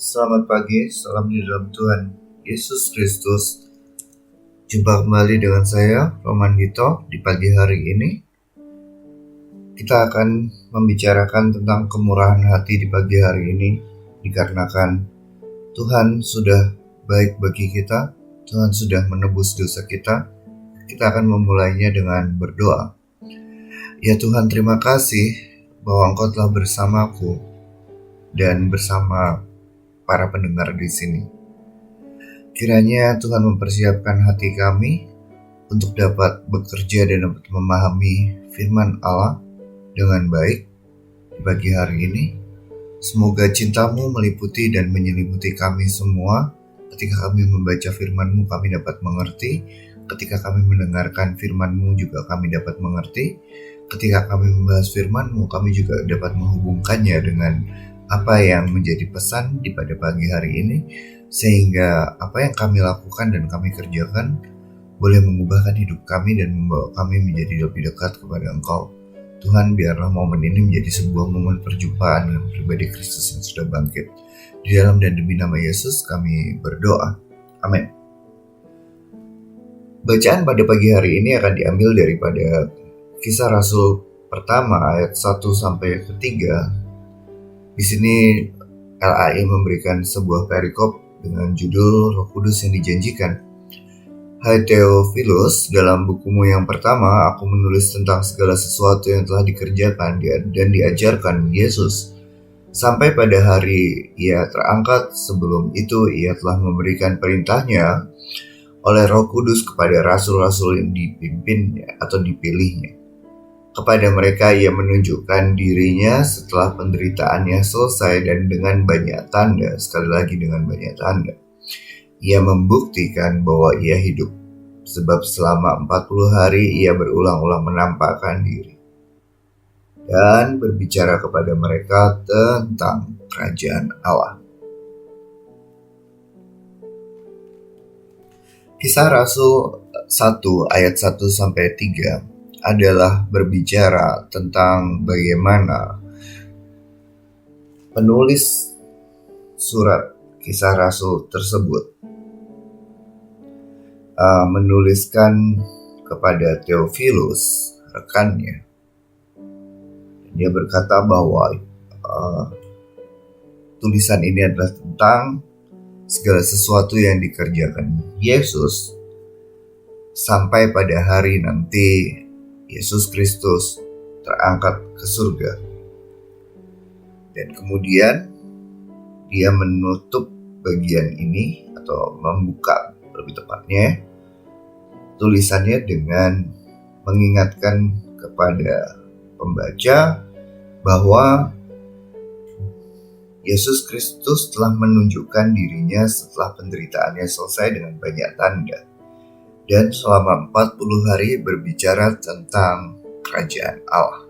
Selamat pagi, salam di dalam Tuhan Yesus Kristus. Jumpa kembali dengan saya, Roman Dito, di pagi hari ini. Kita akan membicarakan tentang kemurahan hati di pagi hari ini, dikarenakan Tuhan sudah baik bagi kita, Tuhan sudah menebus dosa kita. Kita akan memulainya dengan berdoa. Ya Tuhan, terima kasih bahwa Engkau telah bersamaku dan bersama para pendengar di sini. Kiranya Tuhan mempersiapkan hati kami untuk dapat bekerja dan dapat memahami firman Allah dengan baik di pagi hari ini. Semoga cinta-Mu meliputi dan menyelimuti kami semua. Ketika kami membaca firman-Mu, kami dapat mengerti. Ketika kami mendengarkan firman-Mu juga kami dapat mengerti. Ketika kami membahas firman-Mu, kami juga dapat menghubungkannya dengan apa yang menjadi pesan di pada pagi hari ini, sehingga apa yang kami lakukan dan kami kerjakan boleh mengubahkan hidup kami dan membawa kami menjadi lebih dekat kepada Engkau. Tuhan, biarlah momen ini menjadi sebuah momen perjumpaan dengan pribadi Kristus yang sudah bangkit. Di dalam dan demi nama Yesus kami berdoa. Amin. Bacaan pada pagi hari ini akan diambil daripada Kisah Rasul pertama ayat 1 sampai 3. Di sini LAI memberikan sebuah perikop dengan judul Roh Kudus yang dijanjikan. Hai Theophilus, dalam bukumu yang pertama aku menulis tentang segala sesuatu yang telah dikerjakan dan diajarkan Yesus sampai pada hari ia terangkat. Sebelum itu ia telah memberikan perintahnya oleh Roh Kudus kepada rasul-rasul yang dipimpinnya atau dipilihnya. Kepada mereka ia menunjukkan dirinya setelah penderitaannya selesai dan dengan banyak tanda, sekali lagi dengan banyak tanda. Ia membuktikan bahwa ia hidup, sebab selama 40 hari ia berulang-ulang menampakkan diri dan berbicara kepada mereka tentang kerajaan Allah. Kisah Rasul 1 ayat 1 sampai 3 adalah berbicara tentang bagaimana penulis surat Kisah Rasul tersebut menuliskan kepada Theophilus, rekannya. Dia berkata bahwa tulisan ini adalah tentang segala sesuatu yang dikerjakan Yesus sampai pada hari nanti Yesus Kristus terangkat ke surga. Dan kemudian dia menutup bagian ini, atau membuka lebih tepatnya tulisannya dengan mengingatkan kepada pembaca bahwa Yesus Kristus telah menunjukkan dirinya setelah penderitaannya selesai dengan banyak tanda, dan selama 40 hari berbicara tentang kerajaan Allah.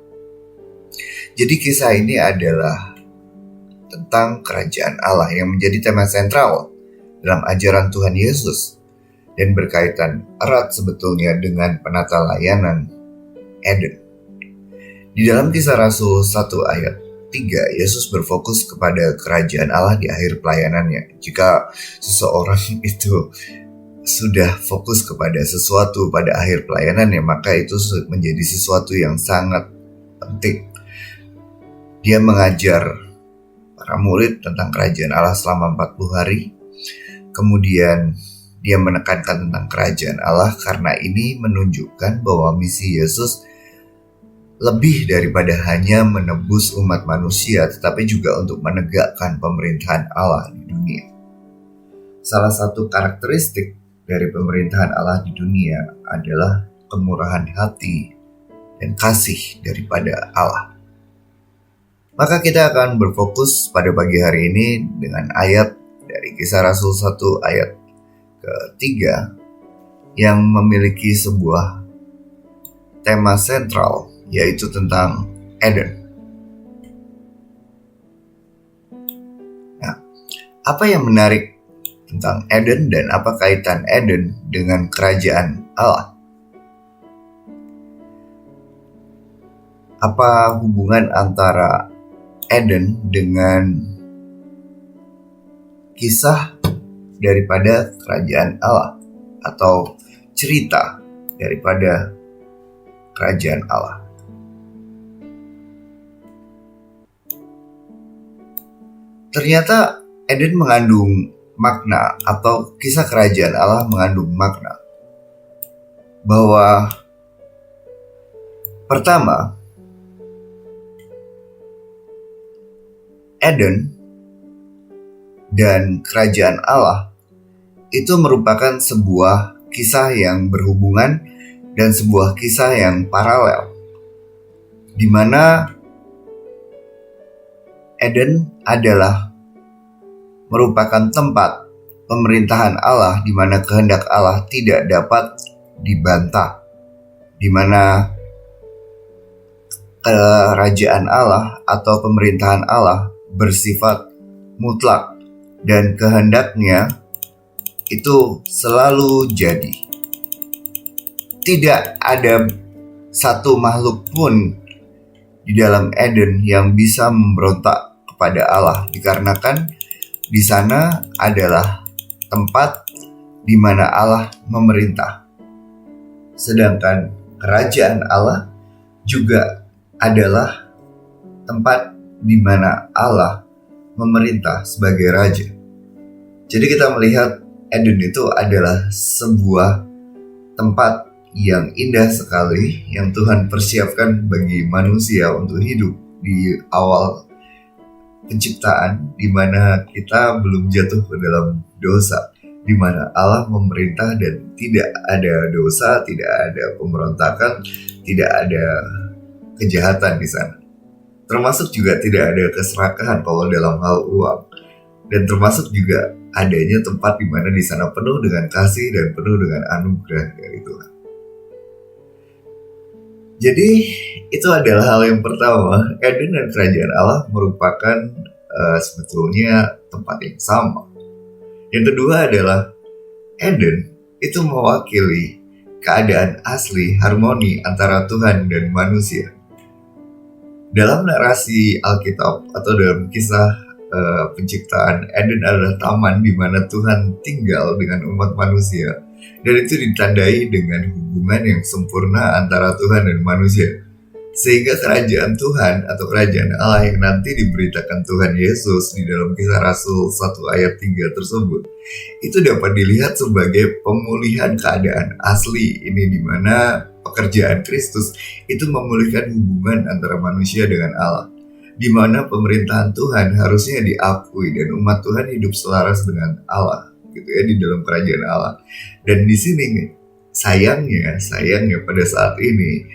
Jadi kisah ini adalah tentang kerajaan Allah yang menjadi tema sentral dalam ajaran Tuhan Yesus dan berkaitan erat sebetulnya dengan penata layanan Eden. Di dalam Kisah Rasul 1 ayat 3, Yesus berfokus kepada kerajaan Allah di akhir pelayanannya. Jika seseorang itu sudah fokus kepada sesuatu pada akhir pelayanannya, maka itu menjadi sesuatu yang sangat penting. Dia mengajar para murid tentang kerajaan Allah selama 40 hari. Kemudian dia menekankan tentang kerajaan Allah karena ini menunjukkan bahwa misi Yesus lebih daripada hanya menebus umat manusia, tetapi juga untuk menegakkan pemerintahan Allah di dunia. Salah satu karakteristik dari pemerintahan Allah di dunia adalah kemurahan hati dan kasih daripada Allah. Maka kita akan berfokus pada pagi hari ini dengan ayat dari Kisah Rasul 1 ayat ketiga yang memiliki sebuah tema sentral, yaitu tentang Eden. Nah, apa yang menarik tentang Eden dan apa kaitan Eden dengan kerajaan Allah? Apa hubungan antara Eden dengan kisah daripada kerajaan Allah atau cerita daripada kerajaan Allah. Ternyata Eden mengandung makna, atau kisah kerajaan Allah mengandung makna bahwa pertama, Eden dan kerajaan Allah itu merupakan sebuah kisah yang berhubungan dan sebuah kisah yang paralel, di mana Eden adalah merupakan tempat pemerintahan Allah, di mana kehendak Allah tidak dapat dibantah, di mana kerajaan Allah atau pemerintahan Allah bersifat mutlak dan kehendaknya itu selalu jadi. Tidak ada satu makhluk pun di dalam Eden yang bisa memberontak kepada Allah, dikarenakan di sana adalah tempat di mana Allah memerintah. Sedangkan kerajaan Allah juga adalah tempat di mana Allah memerintah sebagai raja. Jadi kita melihat Eden itu adalah sebuah tempat yang indah sekali yang Tuhan persiapkan bagi manusia untuk hidup di awal penciptaan, di mana kita belum jatuh ke dalam dosa, di mana Allah memerintah dan tidak ada dosa, tidak ada pemberontakan, tidak ada kejahatan di sana. Termasuk juga tidak ada keserakahan kalau dalam hal uang, dan termasuk juga adanya tempat di mana di sana penuh dengan kasih dan penuh dengan anugerah dari Tuhan. Jadi itu adalah hal yang pertama. Eden dan kerajaan Allah merupakan sebetulnya tempat yang sama. Yang kedua adalah Eden itu mewakili keadaan asli harmoni antara Tuhan dan manusia. Dalam narasi Alkitab atau dalam kisah penciptaan, Eden adalah taman di mana Tuhan tinggal dengan umat manusia. Dan itu ditandai dengan hubungan yang sempurna antara Tuhan dan manusia. Sehingga kerajaan Tuhan atau kerajaan Allah yang nanti diberitakan Tuhan Yesus di dalam Kisah Rasul 1 ayat 3 tersebut, itu dapat dilihat sebagai pemulihan keadaan asli ini, di mana pekerjaan Kristus itu memulihkan hubungan antara manusia dengan Allah, di mana pemerintahan Tuhan harusnya diakui dan umat Tuhan hidup selaras dengan Allah, gitu ya, di dalam kerajaan Allah. Dan di sini sayangnya pada saat ini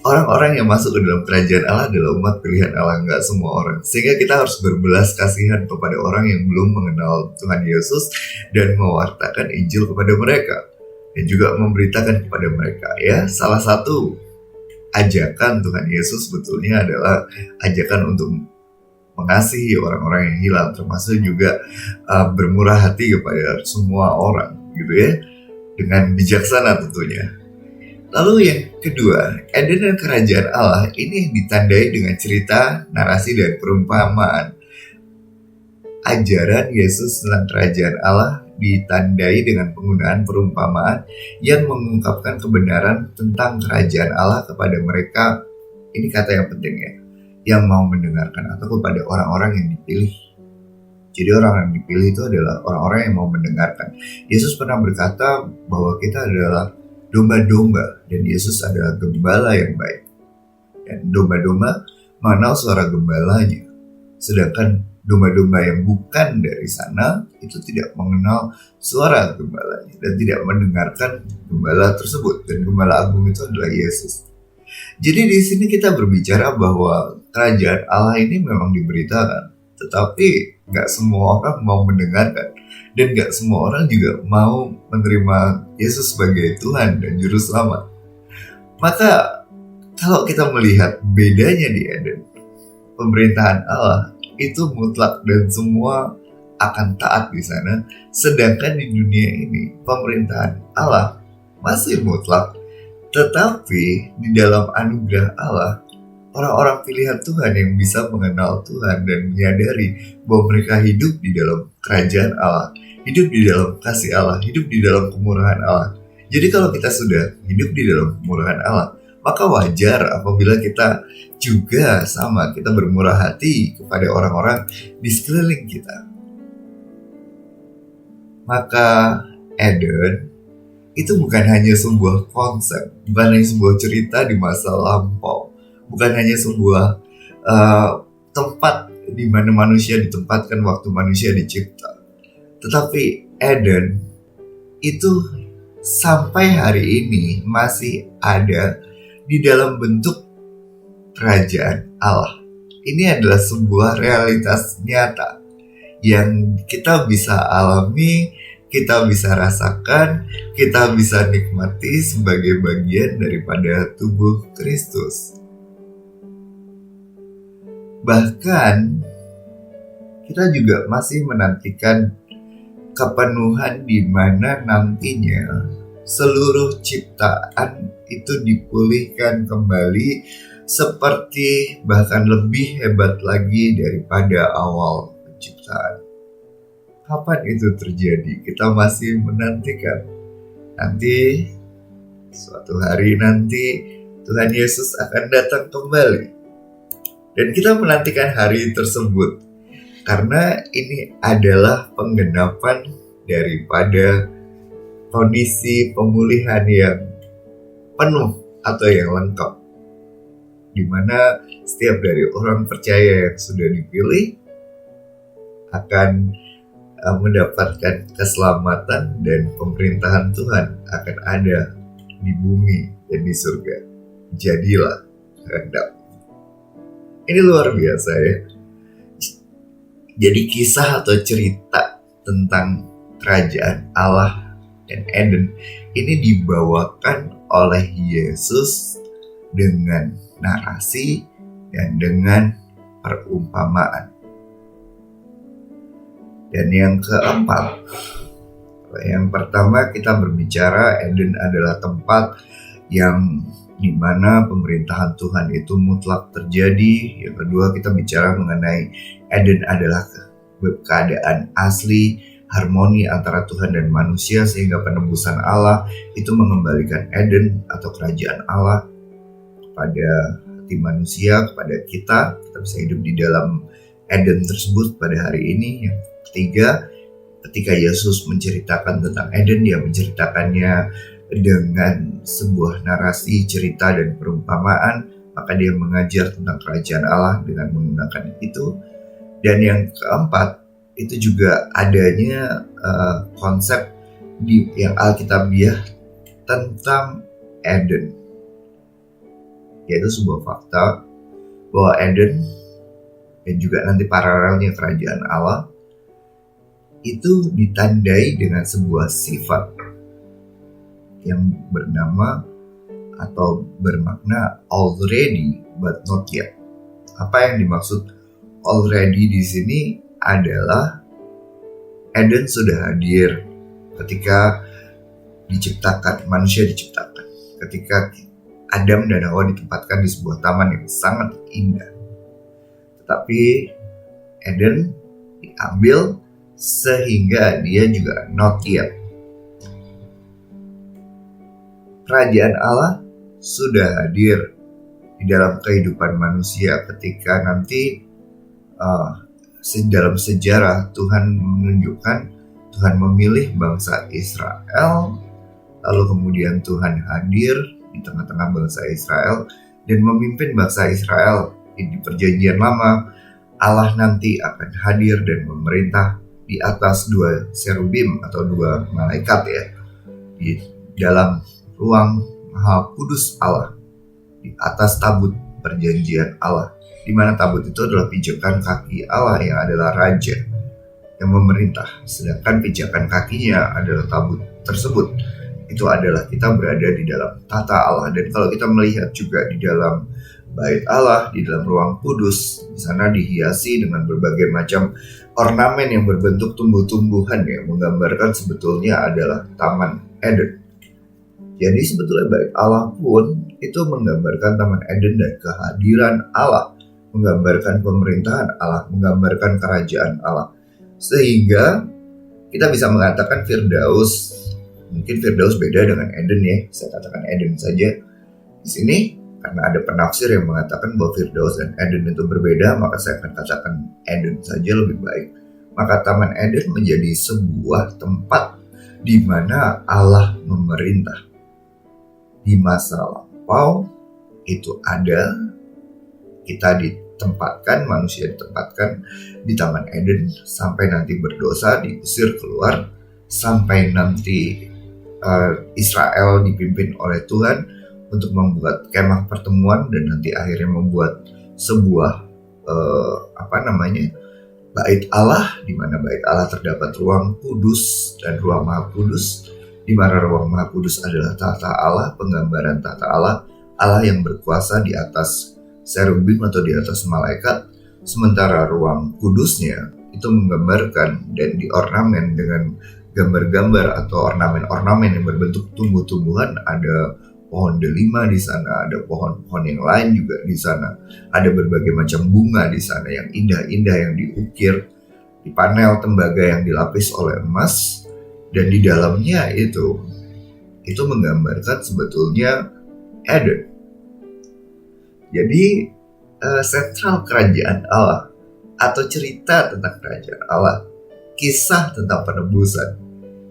orang-orang yang masuk ke dalam kerajaan Allah adalah umat pilihan Allah, nggak semua orang. Sehingga kita harus berbelas kasihan kepada orang yang belum mengenal Tuhan Yesus dan mewartakan Injil kepada mereka dan juga memberitakan kepada mereka. Ya, salah satu ajakan Tuhan Yesus sebetulnya adalah ajakan untuk mengasihi orang-orang yang hilang, termasuk juga bermurah hati kepada semua orang, gitu ya, dengan bijaksana tentunya. Lalu yang kedua, Eden dan kerajaan Allah ini ditandai dengan cerita, narasi, dan perumpamaan. Ajaran Yesus tentang kerajaan Allah ditandai dengan penggunaan perumpamaan yang mengungkapkan kebenaran tentang kerajaan Allah kepada mereka, ini kata yang penting ya, yang mau mendengarkan, atau kepada orang-orang yang dipilih. Jadi orang yang dipilih itu adalah orang-orang yang mau mendengarkan. Yesus pernah berkata bahwa kita adalah domba-domba dan Yesus adalah gembala yang baik. Dan domba-domba mengenal suara gembalanya. Sedangkan domba-domba yang bukan dari sana itu tidak mengenal suara gembalanya dan tidak mendengarkan gembala tersebut. Dan gembala agung itu adalah Yesus. Jadi di sini kita berbicara bahwa kerajaan Allah ini memang diberitakan, tetapi gak semua orang mau mendengarkan. Dan gak semua orang juga mau menerima Yesus sebagai Tuhan dan Juru Selamat. Maka kalau kita melihat bedanya di Eden, pemerintahan Allah itu mutlak dan semua akan taat di sana. Sedangkan di dunia ini pemerintahan Allah masih mutlak, tetapi di dalam anugerah Allah orang-orang pilihan Tuhan yang bisa mengenal Tuhan dan menyadari bahwa mereka hidup di dalam kerajaan Allah, hidup di dalam kasih Allah, hidup di dalam kemurahan Allah. Jadi kalau kita sudah hidup di dalam kemurahan Allah, maka wajar apabila kita juga sama, kita bermurah hati kepada orang-orang di sekeliling kita. Maka Eden itu bukan hanya sebuah konsep, bukan hanya sebuah cerita di masa lampau, bukan hanya sebuah tempat di mana manusia ditempatkan waktu manusia dicipta. Tetapi Eden itu sampai hari ini masih ada di dalam bentuk kerajaan Allah. Ini adalah sebuah realitas nyata yang kita bisa alami, kita bisa rasakan, kita bisa nikmati sebagai bagian daripada tubuh Kristus. Bahkan kita juga masih menantikan kepenuhan di mana nantinya seluruh ciptaan itu dipulihkan kembali seperti bahkan lebih hebat lagi daripada awal penciptaan. Kapan itu terjadi? Kita masih menantikan. Nanti, suatu hari nanti Tuhan Yesus akan datang kembali. Dan kita menantikan hari tersebut karena ini adalah penggenapan daripada kondisi pemulihan yang penuh atau yang lengkap, di mana setiap dari orang percaya yang sudah dipilih akan mendapatkan keselamatan dan pemerintahan Tuhan akan ada di bumi dan di surga. Jadilah kehendak. Ini luar biasa ya. Jadi kisah atau cerita tentang kerajaan Allah dan Eden ini dibawakan oleh Yesus dengan narasi dan dengan perumpamaan. Dan yang keempat, yang pertama kita berbicara Eden adalah tempat yang di mana pemerintahan Tuhan itu mutlak terjadi. Yang kedua kita bicara mengenai Eden adalah keadaan asli, harmoni antara Tuhan dan manusia sehingga penebusan Allah itu mengembalikan Eden atau kerajaan Allah kepada hati manusia, kepada kita. Kita bisa hidup di dalam Eden tersebut pada hari ini. Yang ketiga, ketika Yesus menceritakan tentang Eden, dia menceritakannya dengan sebuah narasi, cerita, dan perumpamaan. Maka dia mengajar tentang kerajaan Allah dengan menggunakan itu. Dan yang keempat, itu juga adanya konsep yang Alkitabiah tentang Eden, yaitu sebuah fakta bahwa Eden dan juga nanti paralelnya kerajaan Allah itu ditandai dengan sebuah sifat yang bernama atau bermakna already but not yet. Apa yang dimaksud already di sini adalah Eden sudah hadir ketika diciptakan, manusia diciptakan, ketika Adam dan Hawa ditempatkan di sebuah taman yang sangat indah. Tetapi Eden diambil sehingga dia juga not yet. Kerajaan Allah sudah hadir di dalam kehidupan manusia ketika nanti dalam sejarah Tuhan menunjukkan, Tuhan memilih bangsa Israel, lalu kemudian Tuhan hadir di tengah-tengah bangsa Israel dan memimpin bangsa Israel di perjanjian lama. Allah nanti akan hadir dan memerintah di atas dua serubim atau dua malaikat ya, di dalam ruang Maha Kudus Allah, di atas tabut perjanjian Allah, di mana tabut itu adalah pijakan kaki Allah yang adalah raja yang memerintah, sedangkan pijakan kakinya adalah tabut tersebut. Itu adalah kita berada di dalam tata Allah. Dan kalau kita melihat juga di dalam bait Allah, di dalam ruang kudus, di sana dihiasi dengan berbagai macam ornamen yang berbentuk tumbuh-tumbuhan yang menggambarkan sebetulnya adalah Taman Eden. Jadi sebetulnya bait Allah pun itu menggambarkan Taman Eden dan kehadiran Allah, menggambarkan pemerintahan Allah, menggambarkan kerajaan Allah. Sehingga kita bisa mengatakan Firdaus, mungkin Firdaus beda dengan Eden ya, saya katakan Eden saja. Di sini karena ada penafsir yang mengatakan bahwa Firdaus dan Eden itu berbeda, maka saya akan katakan Eden saja lebih baik. Maka Taman Eden menjadi sebuah tempat di mana Allah memerintah. Di masa lampau itu ada, kita ditempatkan, manusia ditempatkan di Taman Eden sampai nanti berdosa, diusir keluar, sampai nanti Israel dipimpin oleh Tuhan untuk membuat kemah pertemuan dan nanti akhirnya membuat sebuah bait Allah, di mana bait Allah terdapat ruang kudus dan ruang maha kudus, di mana ruang maha kudus adalah tahta Allah, penggambaran tahta Allah, Allah yang berkuasa di atas serubim atau di atas malaikat, sementara ruang kudusnya itu menggambarkan dan diornamen dengan gambar-gambar atau ornamen-ornamen yang berbentuk tumbuh-tumbuhan. Ada pohon delima di sana, ada pohon-pohon yang lain juga di sana, ada berbagai macam bunga di sana yang indah-indah yang diukir di panel tembaga yang dilapis oleh emas. Dan di dalamnya itu menggambarkan sebetulnya Eden. Jadi sentral kerajaan Allah atau cerita tentang kerajaan Allah, kisah tentang penebusan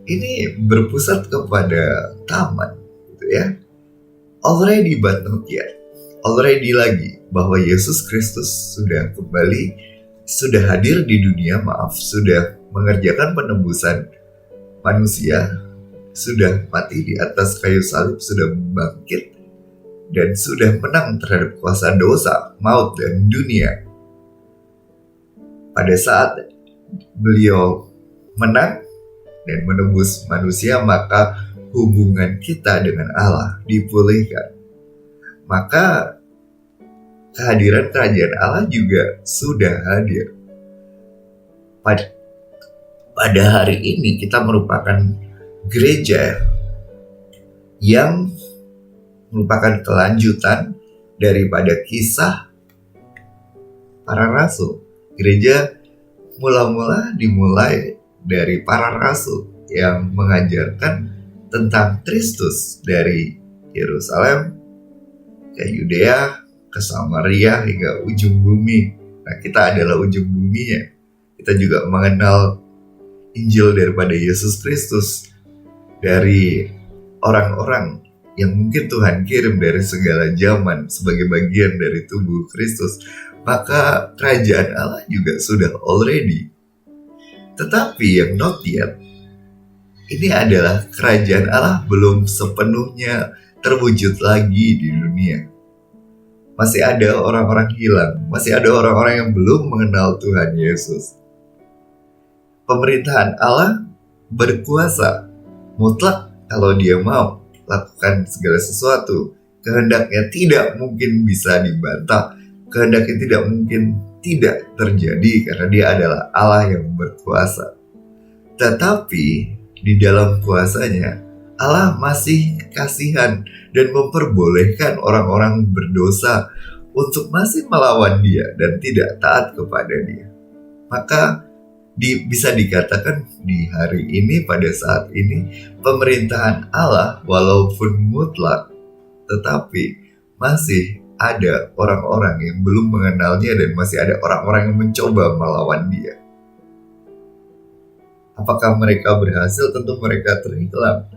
ini berpusat kepada taman, gitu ya. Already but not yet. Already lagi bahwa Yesus Kristus sudah kembali, sudah hadir di dunia, sudah mengerjakan penebusan manusia, sudah mati di atas kayu salib, sudah bangkit, dan sudah menang terhadap kuasa dosa, maut, dan dunia. Pada saat beliau menang dan menembus manusia, maka hubungan kita dengan Allah dipulihkan. Maka kehadiran kerajaan Allah juga sudah hadir. Pada hari ini kita merupakan gereja yang merupakan kelanjutan daripada kisah para rasul. Gereja mula-mula dimulai dari para rasul yang mengajarkan tentang Kristus dari Yerusalem ke Yudea, ke Samaria, hingga ujung bumi. Nah, kita adalah ujung buminya. Kita juga mengenal Injil daripada Yesus Kristus dari orang-orang yang mungkin Tuhan kirim dari segala zaman sebagai bagian dari tubuh Kristus. Maka kerajaan Allah juga sudah already. Tetapi yang not yet, ini adalah kerajaan Allah belum sepenuhnya terwujud lagi di dunia. Masih ada orang-orang hilang, masih ada orang-orang yang belum mengenal Tuhan Yesus. Pemerintahan Allah berkuasa mutlak kalau dia mau lakukan segala sesuatu. Kehendaknya tidak mungkin bisa dibantah, kehendaknya tidak mungkin tidak terjadi karena dia adalah Allah yang berkuasa. Tetapi di dalam kuasanya Allah masih kasihan dan memperbolehkan orang-orang berdosa untuk masih melawan dia dan tidak taat kepada dia. Maka bisa dikatakan di hari ini, pada saat ini, pemerintahan Allah walaupun mutlak, tetapi masih ada orang-orang yang belum mengenalnya dan masih ada orang-orang yang mencoba melawan dia. Apakah mereka berhasil? Tentu mereka terhilang.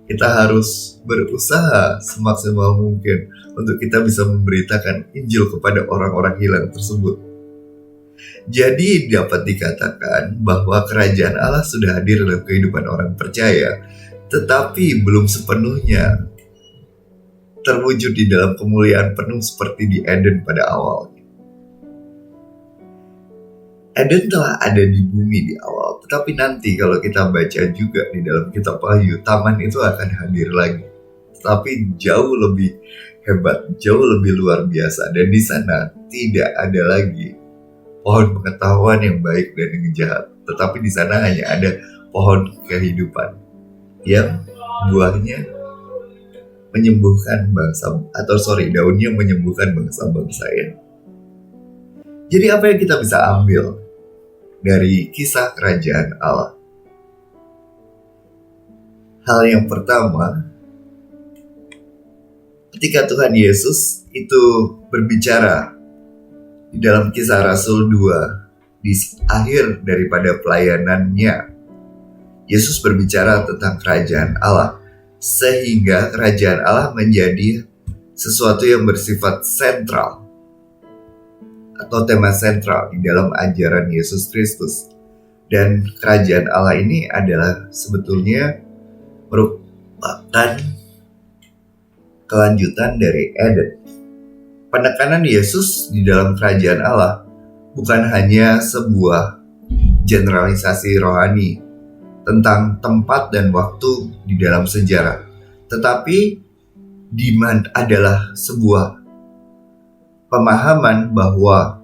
Kita harus berusaha semaksimal mungkin untuk kita bisa memberitakan Injil kepada orang-orang hilang tersebut. Jadi dapat dikatakan bahwa kerajaan Allah sudah hadir dalam kehidupan orang percaya, tetapi belum sepenuhnya terwujud di dalam kemuliaan penuh seperti di Eden pada awalnya. Eden telah ada di bumi di awal, tetapi nanti kalau kita baca juga di dalam kitab Wahyu, taman itu akan hadir lagi, tetapi jauh lebih hebat, jauh lebih luar biasa, dan di sana tidak ada lagi pohon pengetahuan yang baik dan yang jahat, tetapi di sana hanya ada pohon kehidupan yang buahnya menyembuhkan daunnya menyembuhkan bangsa-bangsa ya. Jadi apa yang kita bisa ambil dari kisah kerajaan Allah? Hal yang pertama, ketika Tuhan Yesus itu berbicara di dalam Kisah Rasul 2, di akhir daripada pelayanannya, Yesus berbicara tentang kerajaan Allah, sehingga kerajaan Allah menjadi sesuatu yang bersifat sentral atau tema sentral di dalam ajaran Yesus Kristus. Dan kerajaan Allah ini adalah sebetulnya merupakan kelanjutan dari Eden. Penekanan Yesus di dalam kerajaan Allah bukan hanya sebuah generalisasi rohani tentang tempat dan waktu di dalam sejarah, tetapi adalah sebuah pemahaman bahwa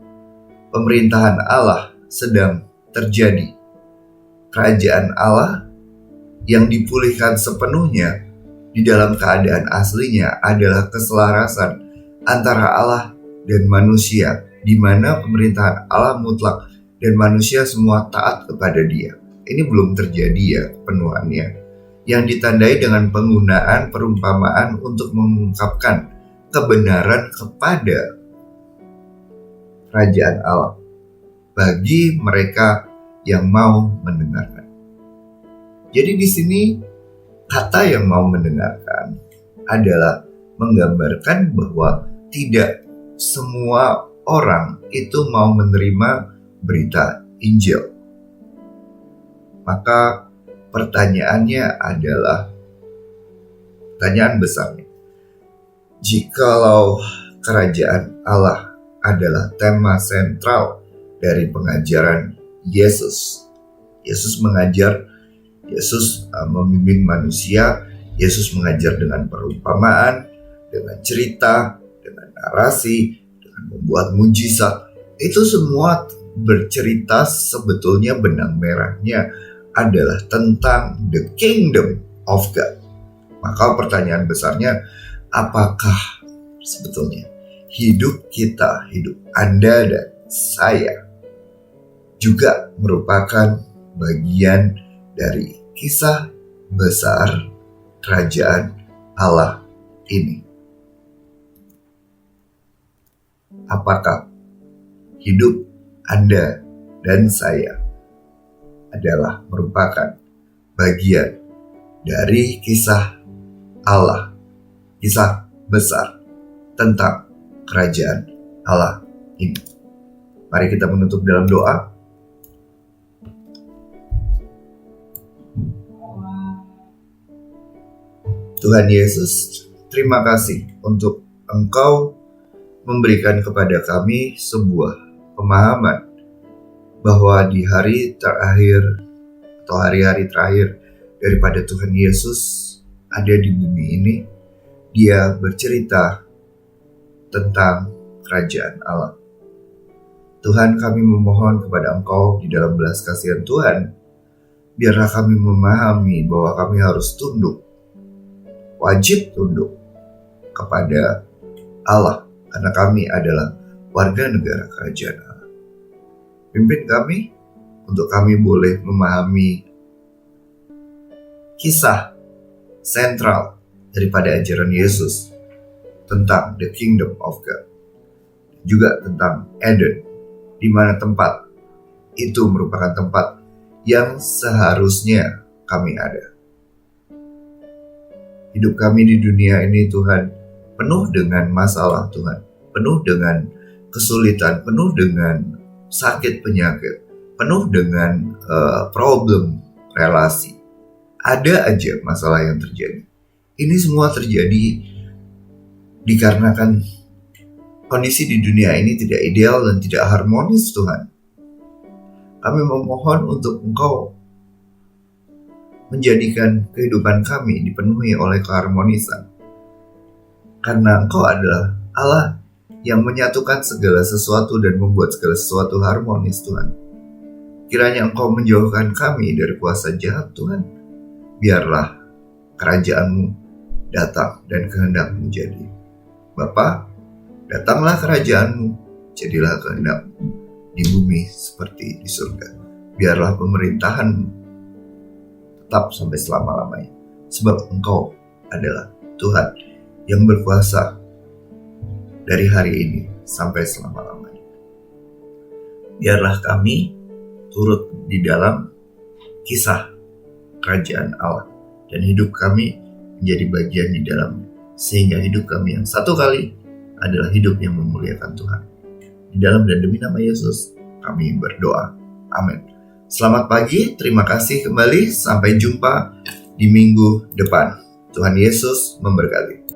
pemerintahan Allah sedang terjadi. Kerajaan Allah yang dipulihkan sepenuhnya di dalam keadaan aslinya adalah keselarasan antara Allah dan manusia, di mana pemerintahan Allah mutlak dan manusia semua taat kepada Dia. Ini belum terjadi ya penuhannya, yang ditandai dengan penggunaan perumpamaan untuk mengungkapkan kebenaran kepada kerajaan Allah bagi mereka yang mau mendengarkan. Jadi di sini kata yang mau mendengarkan adalah menggambarkan bahwa tidak semua orang itu mau menerima berita Injil. Maka pertanyaannya adalah pertanyaan besarnya, jikalau kerajaan Allah adalah tema sentral dari pengajaran Yesus. Yesus mengajar, Yesus membimbing manusia, Yesus mengajar dengan perumpamaan, dengan cerita, dengan narasi, dengan membuat mujizat. Itu semua bercerita sebetulnya benang merahnya adalah tentang the kingdom of God. Maka pertanyaan besarnya, apakah sebetulnya hidup kita, hidup Anda dan saya juga merupakan bagian dari kisah besar kerajaan Allah ini? Apakah hidup Anda dan saya adalah merupakan bagian dari kisah Allah, kisah besar tentang kerajaan Allah ini? Mari kita menutup dalam doa. Tuhan Yesus, terima kasih untuk Engkau memberikan kepada kami sebuah pemahaman bahwa di hari terakhir atau hari-hari terakhir daripada Tuhan Yesus ada di bumi ini, Dia bercerita tentang kerajaan Allah. Tuhan, kami memohon kepada Engkau di dalam belas kasihan Tuhan, biarlah kami memahami bahwa kami harus tunduk, wajib tunduk kepada Allah, karena kami adalah warga negara kerajaan Allah. Pimpin kami untuk kami boleh memahami kisah sentral daripada ajaran Yesus tentang the kingdom of God, juga tentang Eden, di mana tempat itu merupakan tempat yang seharusnya kami ada. Hidup kami di dunia ini, Tuhan, penuh dengan masalah, Tuhan, penuh dengan kesulitan, penuh dengan sakit penyakit, penuh dengan problem relasi. Ada aja masalah yang terjadi. Ini semua terjadi dikarenakan kondisi di dunia ini tidak ideal dan tidak harmonis, Tuhan. Kami memohon untuk Engkau menjadikan kehidupan kami dipenuhi oleh keharmonisan. Karena Engkau adalah Allah yang menyatukan segala sesuatu dan membuat segala sesuatu harmonis, Tuhan. Kiranya Engkau menjauhkan kami dari kuasa jahat, Tuhan. Biarlah kerajaan-Mu datang dan kehendakmu jadi. Bapa, datanglah kerajaan-Mu, jadilah kehendak-Mu di bumi seperti di surga. Biarlah pemerintahan-Mu tetap sampai selama-lamanya, sebab Engkau adalah Tuhan yang berkuasa dari hari ini sampai selama-lamanya. Biarlah kami turut di dalam kisah kerajaan Allah dan hidup kami menjadi bagian di dalamnya, sehingga hidup kami yang satu kali adalah hidup yang memuliakan Tuhan. Di dalam dan demi nama Yesus kami berdoa. Amin. Selamat pagi, terima kasih kembali. Sampai jumpa di minggu depan. Tuhan Yesus memberkati.